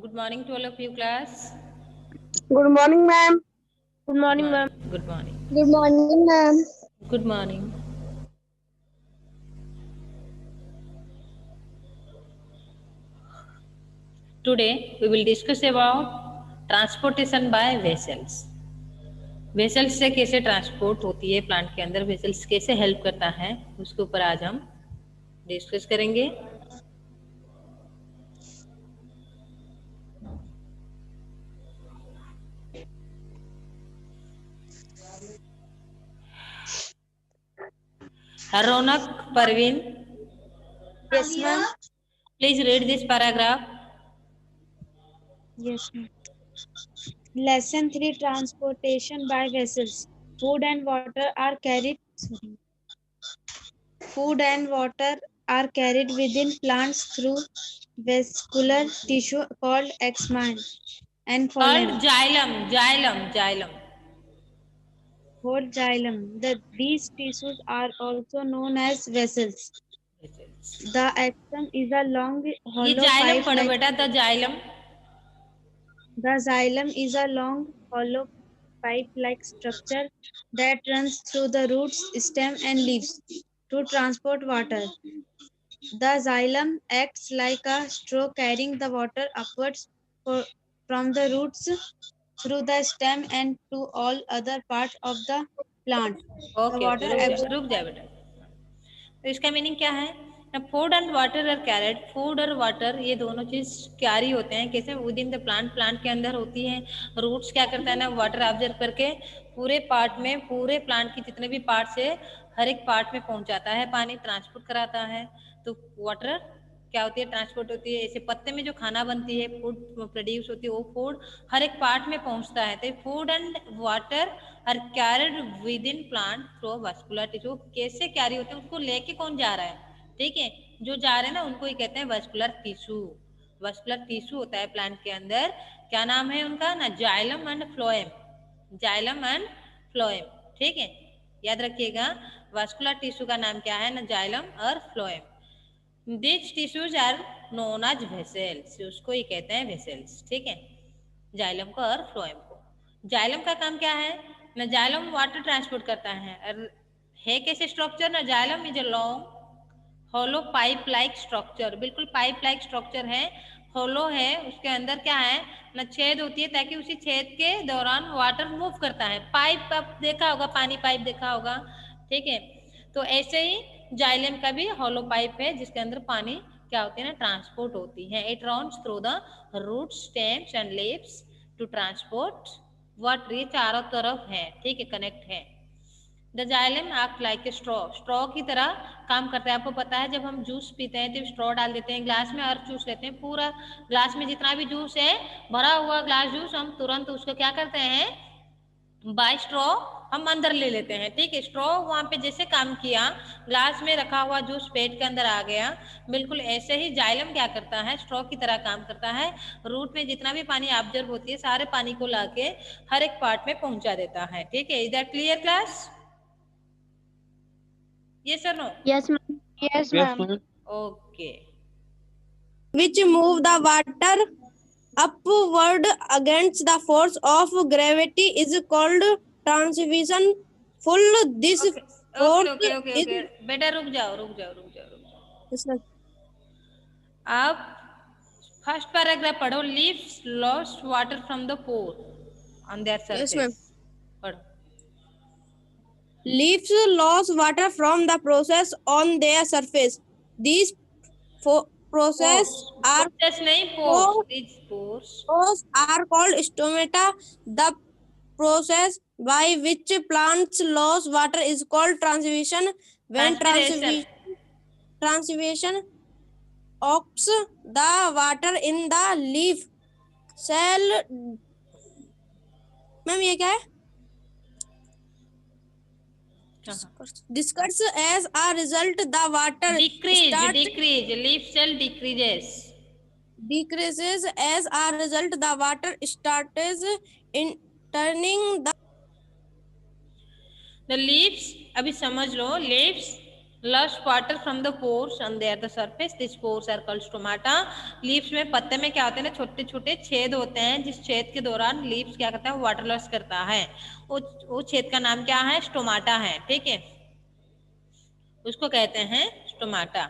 Good morning to all of you, class. Good morning, ma'am. Good morning, ma'am. Good morning. Good morning, ma'am. Good morning. Today we will discuss about transportation by vessels. Vessels से कैसे transport होती है plant के अंदर, vessels कैसे help करता है, उसके ऊपर आज हम डिस्कस करेंगे। Raunak, Parveen, Yes, ma'am. Please read this paragraph. Yes, ma'am. Lesson 3, transportation by vessels. Food and water are carried. Food and water are carried within plants through vascular tissue called exmine and phloem. Xylem, xylem, xylem. Whole xylem. These tissues are also known as vessels. The axon is a long ये hollow xylem pipe पढ़ो like. बेटा, the xylem. The xylem is a long hollow pipe-like structure that runs through the roots, stem, and leaves to transport water. The xylem acts like a straw carrying the water upwards from the roots through the stem and to all other parts of the plant. The okay okay, water रुक जाए बेटा। तो इसका meaning क्या है? Food and water are carried. Food और water ये दोनों चीज कैरी होते हैं कैसे? Within the plant, plant के अंदर होती है। रूट्स क्या करता है ना, वाटर ऑब्जर्व करके पूरे पार्ट में, पूरे प्लांट की जितने भी पार्ट है हर एक पार्ट में पहुंचाता है, पानी ट्रांसपोर्ट कराता है। तो वाटर क्या होती है? ट्रांसपोर्ट होती है। ऐसे पत्ते में जो खाना बनती है, फूड प्रोड्यूस होती है, वो फूड हर एक पार्ट में पहुंचता है। तो food and water are carried within plant through vascular tissue. कैसे कैरी होते हैं, उसको लेके कौन जा रहा है? ठीक है, जो जा रहे हैं ना उनको ही कहते हैं वास्कुलर टिश्यू। वास्कुलर टिश्यू होता है प्लांट के अंदर। क्या नाम है उनका ना? Xylem and phloem. Xylem and phloem, ठीक है, याद रखिएगा। वास्कुलर टिश्यू का नाम क्या है ना? जाइलम और phloem. This tissues are known as vessels. उसको ही कहते हैं वेसल्स, ठीक है, जाइलम को और फ्लोएम को। जाइलम का काम क्या है ना? जाइलम वाटर ट्रांसपोर्ट करता है। है कैसे स्ट्रक्चर ना? Xylem is a long hollow pipe like structure. बिल्कुल पाइप लाइक स्ट्रक्चर है, होलो है, उसके अंदर क्या है ना? छेद होती है, ताकि उसी छेद के दौरान वाटर मूव करता है। पाइप आप देखा होगा, पानी पाइप देखा होगा, ठीक है। तो ऐसे ही जाइलम का भी होलो पाइप है जिसके अंदर पानी क्या होती है ना? ट्रांसपोर्ट होती है। It runs through the root, stems and leaves to transport water. ये चारों तरफ है, ठीक है, कनेक्ट है। The xylem act like a straw. Straw की तरह काम करता है। आपको पता है जब हम जूस पीते हैं तो स्ट्रॉ डाल देते हैं ग्लास में और चूस लेते हैं। पूरा ग्लास में जितना भी जूस है, भरा हुआ ग्लास जूस, हम तुरंत उसको क्या करते हैं? बाय स्ट्रॉ हम अंदर ले लेते हैं, ठीक है। स्ट्रॉ वहां पे जैसे काम किया, ग्लास में रखा हुआ जूस पेट के अंदर आ गया, बिल्कुल ऐसे ही जाइलम क्या करता है? स्ट्रॉ की तरह काम करता है। रूट में जितना भी पानी ऑब्जर्व होती है, सारे पानी को लाके हर एक पार्ट में पहुंचा देता है, ठीक है। Is that clear class? Yes or no? Yes, ma'am. Yes, ma'am. Okay. Which move the water upward against the force of gravity is called transmission. Full this Okay. Okay. force Okay. Okay. is. Okay. बेटा रुक जाओ, रुक जाओ, रुक जाओ, रुक जाओ। Yes, ma'am. आप फर्स्ट पैराग्राफ पढ़ो। Leaves lost water from the pore on there Yes, surface. ma'am. पढ़ो। Leaves lose water from the process on their surface. These pores, process are process नहीं, pores, pores please pores. are called stomata. The process by which plants lose water is called transpiration. When transpiration. transpiration ox the water in the leaf cell. Ma'am ये क्या है? Discuss as a result the water decrease, start decrease, leaf cell decreases. decreases. As a result the water starts in turning the the leaves, अभी समझ लो, leaves lost water from the pores on their the surface, this pores are called stomata. Leaves में, पत्ते में क्या होते हैं ना, छोटे छोटे छेद होते हैं, जिस छेद के दौरान लीव्स क्या करता है, वाटर लॉस करता है, वो छेद का नाम क्या है, स्टोमाटा है। ठीक है, उसको कहते हैं stomata.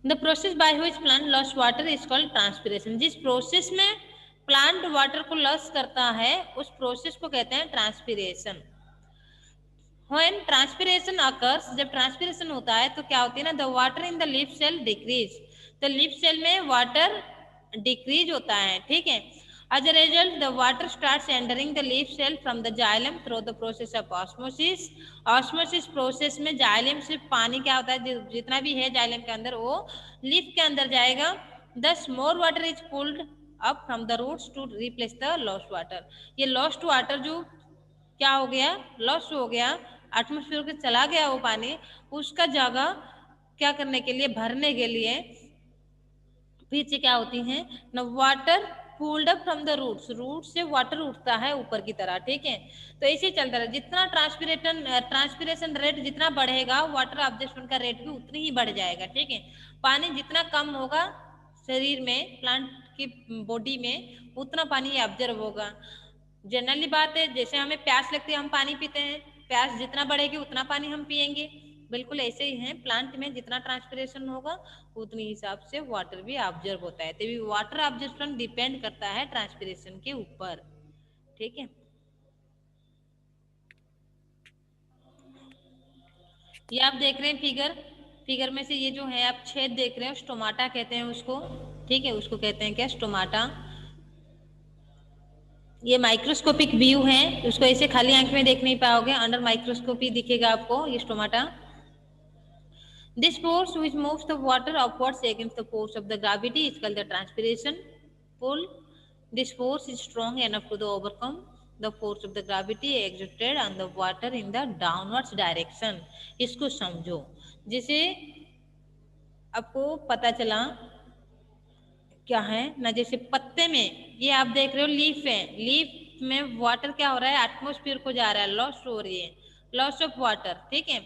The process by which plant loss water is called transpiration. जिस प्रोसेस में प्लांट वाटर को लॉस करता है उस प्रोसेस को कहते हैं ट्रांसपिरेशन। When transpiration occurs, जब ट्रांसपिरेशन होता है तो क्या होती है ना, the water in the leaf cell decrease, तो लीफ सेल में वाटर डिक्रीज होता है। ठीक है, as a result the water starts entering the leaf cell from the xylem through the process of osmosis. Osmosis process में xylem से पानी क्या होता है, जितना भी है जाइलम के अंदर वो लीफ के अंदर जाएगा। Thus more water is pulled up from the roots to replace the lost water. ये लॉस्ट वाटर जो क्या हो गया, लॉस हो गया, एटमोस्फेयर के चला गया वो पानी, उसका जगह क्या करने के लिए, भरने के लिए पीछे क्या होती हैं न, water pulled up from the roots, root से वाटर उठता है ऊपर की तरह। ठीक है, तो ऐसे ही चलता रहे, जितना ट्रांसपिरेशन रेट जितना बढ़ेगा वाटर ऑब्जर्वेशन का रेट भी उतनी ही बढ़ जाएगा। ठीक है, पानी जितना कम होगा शरीर में, प्लांट की बॉडी में, उतना पानी ऑब्जर्व होगा। जनरली बात है, जैसे हमें प्यास लगती है हम पानी पीते हैं, प्यास जितना बढ़ेगी उतना पानी हम पिएंगे, बिल्कुल ऐसे ही है, प्लांट में जितना ट्रांसपिरेशन होगा उतनी हिसाब से वाटर भी ऑब्जर्व होता है, तभी वाटर ऑब्जर्वेशन डिपेंड करता है ट्रांसपिरेशन के ऊपर। ठीक है, ये आप देख रहे हैं फिगर, फिगर में से ये जो है आप छेद देख रहे हो, स्टोमाटा कहते हैं उसको। ठीक है, उसको कहते हैं क्या, स्टोमाटा। ये माइक्रोस्कोपिक व्यू है, उसको ऐसे खाली आंख में देख नहीं पाओगे, अंडर माइक्रोस्कोपी दिखेगा आपको ये stomata. This force which moves the water upwards against the force of the gravity is called the transpiration pull. This force is strong enough to overcome the force of the gravity exerted on the water in the downwards direction. इसको समझो, जैसे आपको पता चला क्या है ना, जैसे पत्ते में ये आप देख रहे हो लीफ है, लीफ में वाटर क्या हो रहा है, एटमोस्फियर को जा रहा है, लॉस हो रही है, लॉस ऑफ वाटर। ठीक है,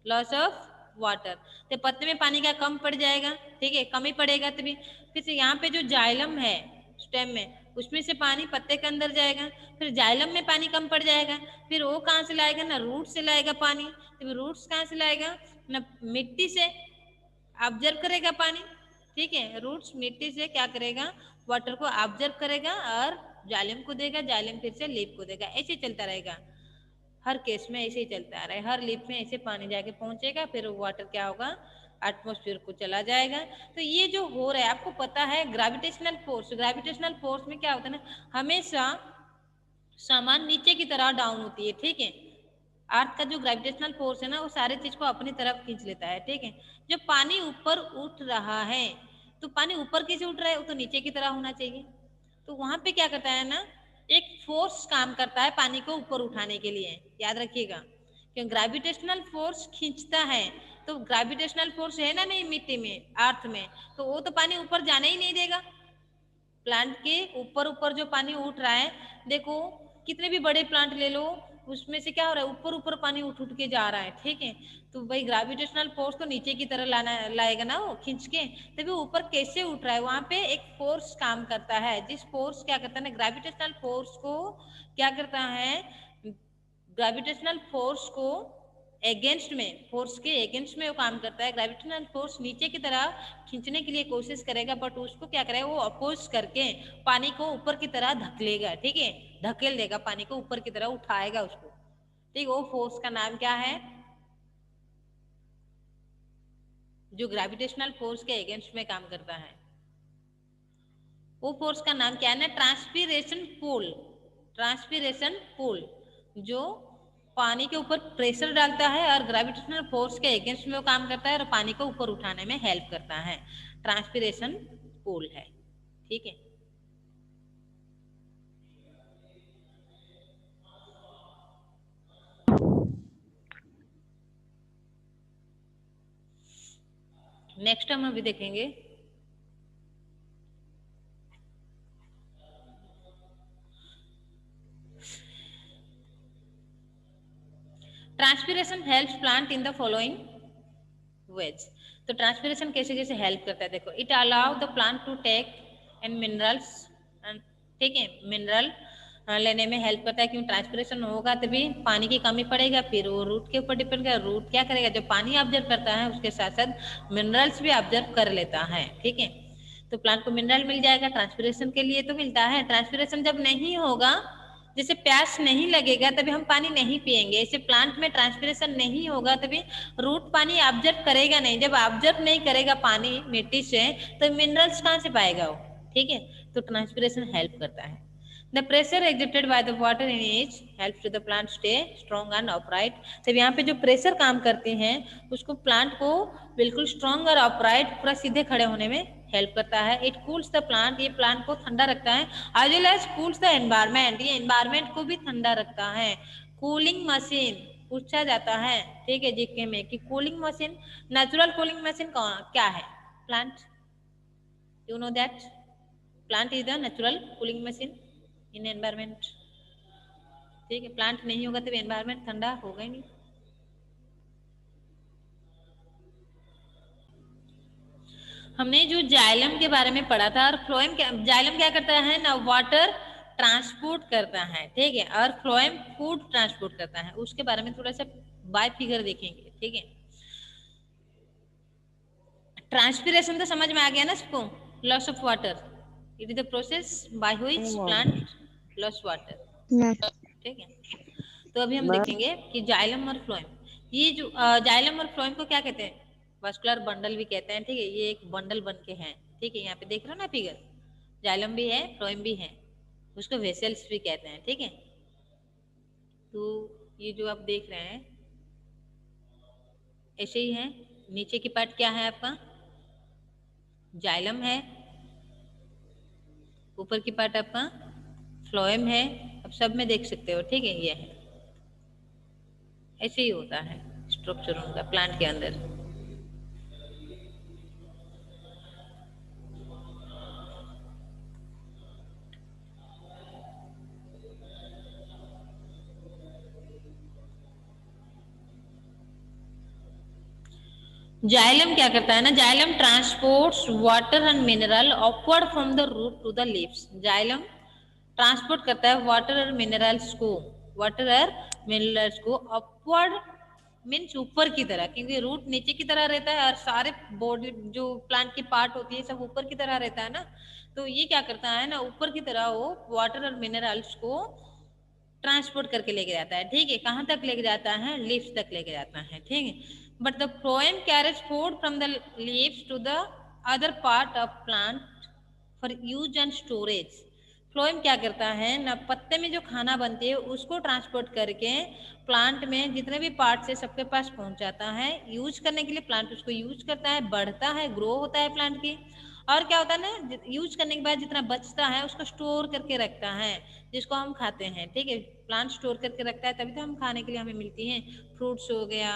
लॉस ऑफ वाटर, तो पत्ते में पानी का कम पड़ जाएगा। ठीक है, कम ही पड़ेगा तभी, फिर से यहाँ पे जो जाइलम है स्टेम में, उसमें से पानी पत्ते के अंदर जाएगा, फिर जाइलम में पानी कम पड़ जाएगा, फिर वो कहाँ से लाएगा ना, रूट से लाएगा पानी, तो रूट्स कहाँ से लाएगा ना, मिट्टी से ऑब्जर्व करेगा पानी। ठीक है, रूट्स मिट्टी से क्या करेगा, वाटर को ऑब्जर्व करेगा और जालिम को देगा, जालिम फिर से लीफ को देगा, ऐसे चलता रहेगा, हर केस में ऐसे ही चलता आ रहा है, हर लीफ में ऐसे पानी जाके पहुंचेगा, फिर वाटर क्या होगा, एटमोस्फियर को चला जाएगा। तो ये जो हो रहा है आपको पता है, ग्रेविटेशनल फोर्स, ग्रेविटेशनल फोर्स में क्या होता है ना, हमेशा सामान नीचे की तरह डाउन होती है। ठीक है, अर्थ का जो ग्रेविटेशनल फोर्स है ना, वो सारी चीज को अपनी तरफ खींच लेता है। ठीक है, जब पानी ऊपर उठ रहा है तो पानी ऊपर कैसे उठ रहा है, वो तो नीचे की तरह होना चाहिए, तो वहां पे क्या करता है ना, एक फोर्स काम करता है पानी को ऊपर उठाने के लिए, याद रखिएगा, क्योंकि ग्रेविटेशनल फोर्स खींचता है, तो ग्रेविटेशनल फोर्स है ना नहीं मिट्टी में, अर्थ में, तो वो तो पानी ऊपर जाने ही नहीं देगा। प्लांट के ऊपर ऊपर जो पानी उठ रहा है, देखो कितने भी बड़े प्लांट ले लो, उसमें से क्या हो रहा है, ऊपर ऊपर पानी उठ उठ के जा रहा है। ठीक है, तो भाई ग्रेविटेशनल फोर्स तो नीचे की तरह लाएगा ना वो खींच के, तभी ऊपर कैसे उठ रहा है, वहां पे एक फोर्स काम करता है, जिस फोर्स क्या करता है ना, ग्रेविटेशनल फोर्स को क्या करता है, ग्रेविटेशनल फोर्स को अगेंस्ट में, फोर्स के अगेंस्ट में वो काम करता है। ग्रेविटेशनल फोर्स नीचे की तरह खींचने के लिए कोशिश करेगा, बट उसको क्या करेगा, वो अपोज करके पानी को ऊपर की तरह धकेलेगा। ठीक है, धकेल देगा पानी को ऊपर की तरह, उठाएगा उसको। ठीक, वो फोर्स का नाम क्या है, जो ग्रेविटेशनल फोर्स के अगेंस्ट में काम करता है, वो फोर्स का नाम क्या है ना, ट्रांसपीरेशन पुल। ट्रांसपीरेशन पुल जो पानी के ऊपर प्रेशर डालता है और ग्रेविटेशनल फोर्स के अगेंस्ट में वो काम करता है और पानी को ऊपर उठाने में हेल्प करता है, ट्रांसपीरेशन पुल है। ठीक है, नेक्स्ट हम अभी देखेंगे transpiration helps plant in the following ways. तो ट्रांसपिरेशन कैसे कैसे हेल्प करता है देखो, it allow the plant to take and minerals, ठीक है, मिनरल लेने में हेल्प करता है, क्योंकि ट्रांसपिरेशन होगा तभी पानी की कमी पड़ेगा, फिर वो रूट के ऊपर डिपेंड करेगा, रूट क्या करेगा, जब पानी ऑब्जर्व करता है उसके साथ साथ मिनरल्स भी ऑब्जर्व कर लेता है, ठीक है। तो प्लांट को मिनरल मिल जाएगा, ट्रांसपिरेशन के लिए तो मिलता है। ट्रांसपिरेशन जब नहीं होगा, जैसे प्यास नहीं लगेगा तभी हम पानी नहीं पिएंगे, ऐसे प्लांट में ट्रांसपिरेशन नहीं होगा तभी रूट पानी ऑब्जर्व करेगा नहीं, जब ऑब्जर्व नहीं करेगा पानी मिट्टी से तो मिनरल्स कहाँ से पाएगा वो, ठीक है। तो ट्रांसपिरेशन हेल्प करता है। The pressure exerted by the water in each helps to the plant stay strong and upright। तब यहाँ पे जो प्रेशर काम करते हैं उसको प्लांट को बिल्कुल स्ट्रॉन्ग और अपराइट पूरा सीधे खड़े होने में हेल्प करता है। इट कूल्स द प्लांट, ये प्लांट को ठंडा रखता है। As well as cools the environment, ये एनवायरमेंट को भी ठंडा रखता है। कूलिंग मशीन पूछा जाता है, ठीक है, जीके में, कि cooling machine, natural cooling machine क्या है? Plant, you know that plant is the natural cooling machine in environment, ठीक है। प्लांट नहीं होगा तो एनवायरमेंट ठंडा होगा ही नहीं। हमने जो जाइलम के बारे में पढ़ा था, और फ्लोएम जाइलम क्या करता है ना, वाटर ट्रांसपोर्ट करता है, ठीक है, और फ्लोएम फूड ट्रांसपोर्ट करता है। उसके बारे में थोड़ा सा बाय फिगर देखेंगे, ठीक है। ट्रांसपिरेशन तो समझ में आ गया ना सबको, loss of water, it is the process by which plant loss water, ठीक है। तो अभी हम देखेंगे कि जाइलम और फ्लोएम, ये जो जाइलम और फ्लोएम को क्या कहते हैं? वास्कुलर बंडल भी कहते हैं, ठीक है। ये एक बंडल बन के हैं, ठीक है, यहाँ पे देख रहे हो ना फिगर, जाइलम भी है फ्लोएम भी है, उसको वेसल्स भी कहते हैं, ठीक है। तो ये जो आप देख रहे हैं ऐसे ही है। नीचे की पार्ट क्या है आपका? जाइलम है, ऊपर की पार्ट आपका फ्लोएम है। अब सब में देख सकते हो, ठीक है, ये है, ऐसे ही होता है स्ट्रक्चर उनका प्लांट के अंदर। जाइलम क्या करता है ना, xylem transports water and mineral upward from the root to the leaves. Xylem transport करता है वाटर और मिनरल्स को, वाटर और मिनरल्स को अपवर्ड मीन्स ऊपर की तरह, क्योंकि रूट नीचे की तरह रहता है और सारे बॉडी जो प्लांट की पार्ट होती है सब ऊपर की तरह रहता है ना, तो ये क्या करता है ना, ऊपर की तरह वो वाटर और मिनरल्स को ट्रांसपोर्ट करके लेके जाता है, ठीक है। कहाँ तक लेके जाता है? लीव्स तक लेके जाता है, ठीक है। But the phloem carries food from the leaves to the other part of plant for use and storage. Phloem क्या करता है ना, पत्ते में जो खाना बनती है उसको ट्रांसपोर्ट करके प्लांट में जितने भी पार्ट है सबके पास पहुंचाता है, यूज करने के लिए प्लांट उसको यूज करता है, बढ़ता है, ग्रो होता है प्लांट की। और क्या होता है ना, यूज करने के बाद जितना बचता है उसको स्टोर करके रखता है, जिसको हम खाते हैं, ठीक है। प्लांट स्टोर करके रखता है तभी तो हम खाने के लिए हमें मिलती हैं। फ्रूट्स हो गया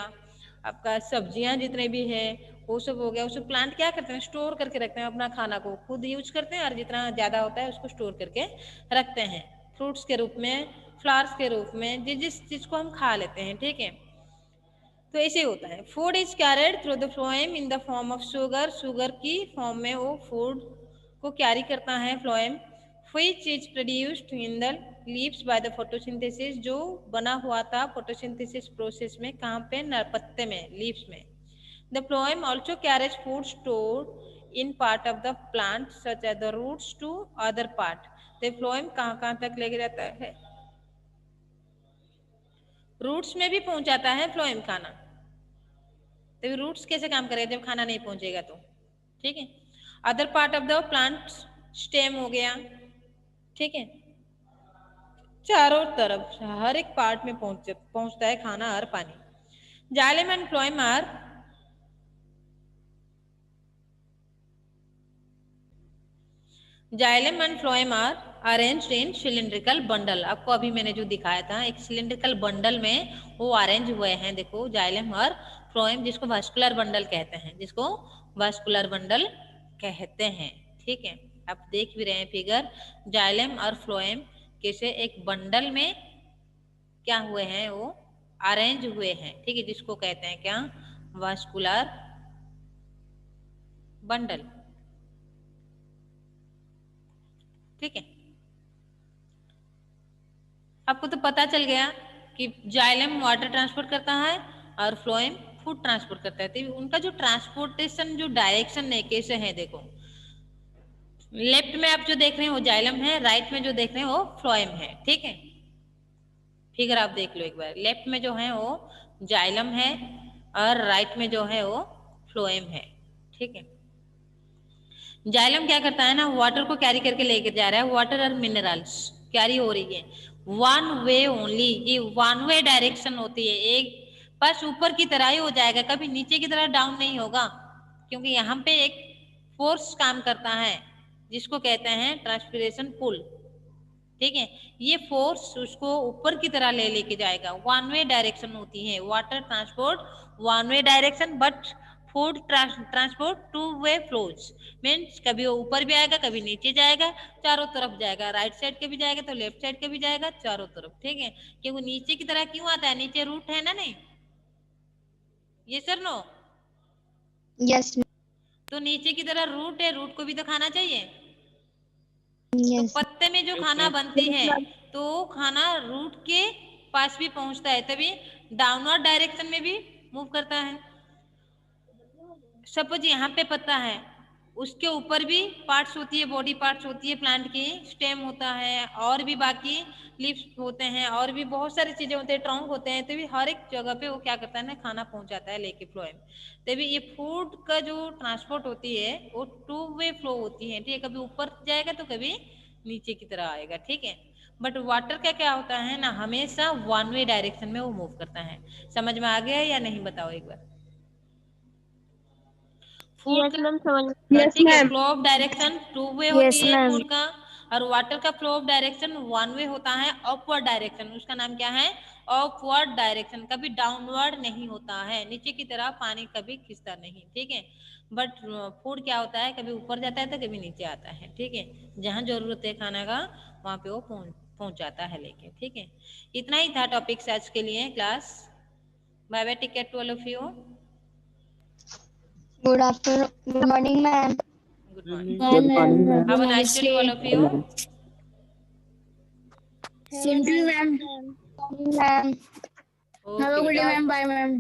आपका, सब्जियां जितने भी है वो सब हो गया, उसको प्लांट क्या करते हैं, स्टोर करके रखते हैं, अपना खाना को खुद यूज करते हैं और जितना ज्यादा होता है उसको स्टोर करके रखते हैं, फ्रूट्स के रूप में, फ्लावर्स के रूप में, जिस चीज को हम खा लेते हैं, ठीक है। तो ऐसे होता है। Food is carried through the phloem in the form of sugar, sugar की फॉर्म में वो फूड को कैरी करता है phloem. Which is produced in the leaves by the photosynthesis, जो बना हुआ था फोटोसिंथेसिस प्रोसेस में, कहाँ पे? पत्ते में, लीव्स में। The phloem also carries food store in part of the plant such as the roots to other part. तो फ्लोएम कहाँ कहाँ तक लेके जाता है? रूट्स में भी पहुंचाता है फ्लोएम खाना। तो रूट्स कैसे काम करेगा जब खाना नहीं पहुंचेगा तो, ठीक है। Other part of the plant stem हो गया, ठीक है, चारों तरफ हर एक पार्ट में पहुंचता है खाना और पानी। Xylem and phloem are xylem and phloem are arranged in cylindrical bundle. आपको अभी मैंने जो दिखाया था एक सिलिंड्रिकल बंडल में वो अरेंज हुए हैं, देखो, जाइलम और फ्लोएम, जिसको वास्कुलर बंडल कहते हैं, जिसको वास्कुलर बंडल कहते हैं, ठीक है। आप देख भी रहे हैं फिगर, जाइलम और फ्लोएम कैसे एक बंडल में क्या हुए हैं, वो अरेंज हुए हैं, ठीक है, जिसको कहते हैं क्या, वास्कुलर बंडल, ठीक है। आपको तो पता चल गया कि जाइलम वाटर ट्रांसपोर्ट करता है और फ्लोएम फूड ट्रांसपोर्ट करता है। तो उनका जो ट्रांसपोर्टेशन जो डायरेक्शन है कैसे है, देखो लेफ्ट में आप जो देख रहे हैं वो जाइलम है, राइट में जो देख रहे हैं वो फ्लोएम है, ठीक है। फिगर आप देख लो एक बार, लेफ्ट में जो है वो जाइलम है और राइट में जो है वो फ्लोएम है, ठीक है। जाइलम क्या करता है ना, वाटर को कैरी करके लेकर जा रहा है, वाटर और मिनरल्स कैरी हो रही है, वन वे ओनली, ये वन वे डायरेक्शन होती है, एक बस ऊपर की तरह ही हो जाएगा, कभी नीचे की तरह डाउन नहीं होगा, क्योंकि यहाँ पे एक फोर्स काम करता है जिसको कहते हैं ट्रांसपिरेशन पुल, ठीक है। ये फोर्स उसको ऊपर की तरह ले लेके जाएगा, वन वे डायरेक्शन होती है water transport, one way direction, but food transport two way flows, means कभी वो ऊपर भी आएगा कभी नीचे जाएगा, चारों तरफ जाएगा, राइट साइड के भी जाएगा तो लेफ्ट साइड के भी जाएगा, चारों तरफ, ठीक है। क्योंकि नीचे की तरह क्यों आता है, नीचे रूट है ना, नहीं ये सर नो, Yes. तो नीचे की तरह रूट है, रूट को भी तो खाना चाहिए, तो Yes. पत्ते में जो खाना बनती है तो खाना रूट के पास भी पहुंचता है, तभी डाउनवर्ड डायरेक्शन में भी मूव करता है। सपोज यहाँ पे पत्ता है, उसके ऊपर भी पार्ट्स होती है, बॉडी पार्ट्स होती है प्लांट की, स्टेम होता है और भी बाकी लीव्स होते हैं और भी बहुत सारी चीजें होती है, ट्रंक होते हैं, तभी हर एक जगह पे वो क्या करता है ना, खाना पहुंचाता है लेके फ्लोएम। तभी ये फूड का जो ट्रांसपोर्ट होती है वो टू वे फ्लो होती है, ठीक है, कभी ऊपर जाएगा तो कभी नीचे की तरह आएगा, ठीक है। बट वाटर का क्या होता है ना, हमेशा वन वे डायरेक्शन में वो मूव करता है। समझ में आ गया या नहीं, बताओ एक बार। Food Yes, ma'am. समझ Yes, ठीक है, ma'am. Flow of direction two way Yes, होती है ma'am. फूड का, और वाटर का flow of direction one way होता है, अपवर्ड डायरेक्शन, उसका नाम क्या है, अपवर्ड डायरेक्शन, कभी डाउनवर्ड नहीं होता है, नीचे की तरफ पानी कभी खिंचता नहीं, ठीक है। बट फूड क्या होता है, कभी ऊपर जाता है तो कभी नीचे आता है, ठीक है, जहां जरूरत है खाना का वहां पे वो पहुंच जाता है लेके, ठीक है। इतना ही था टॉपिक आज के लिए class. Bye bye, take care to all of you. Good afternoon. Good morning, ma'am. Good morning, Good morning, ma'am. Have a nice day to all of you. Same to you, ma'am. Ma'am. Okay बेटा, Bye, ma'am.